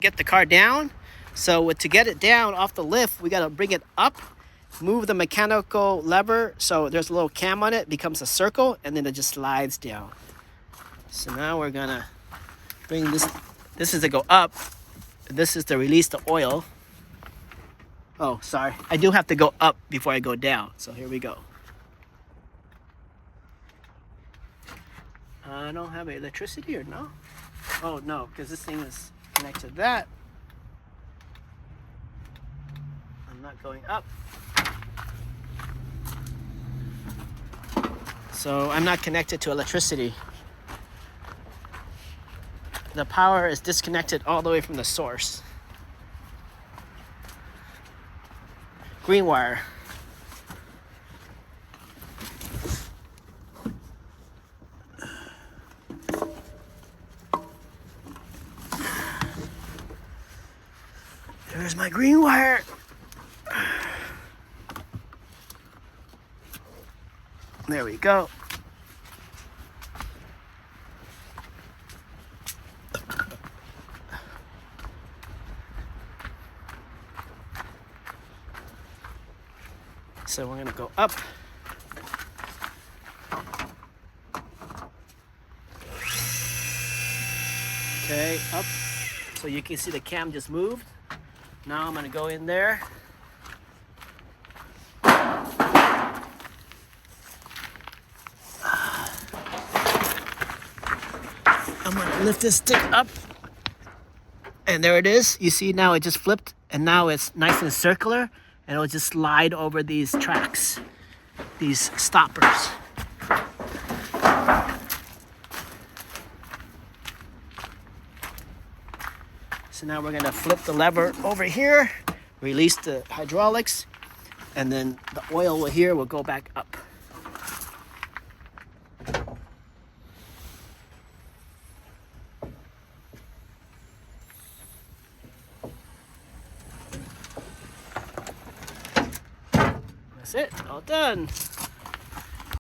get the car down. So to get it down off the lift, we got to bring it up, move the mechanical lever so there's a little cam on it, becomes a circle, and then it just slides down. So now we're gonna bring this. This is to go up. This is to release the oil. Oh, sorry. I do have to go up before I go down. So here we go. I don't have electricity or no? Oh no, because this thing is connected to that. I'm not going up. So I'm not connected to electricity. The power is disconnected all the way from the source. Green wire. There's my green wire. There we go. So we're gonna go up. Okay, up. So you can see the cam just moved. Now I'm gonna go in there. I'm gonna lift this stick up. And there it is. You see now it just flipped and now it's nice and circular and it'll just slide over these tracks, these stoppers. So now we're gonna flip the lever over here, release the hydraulics, and then the oil here will go back up. That's it, all done.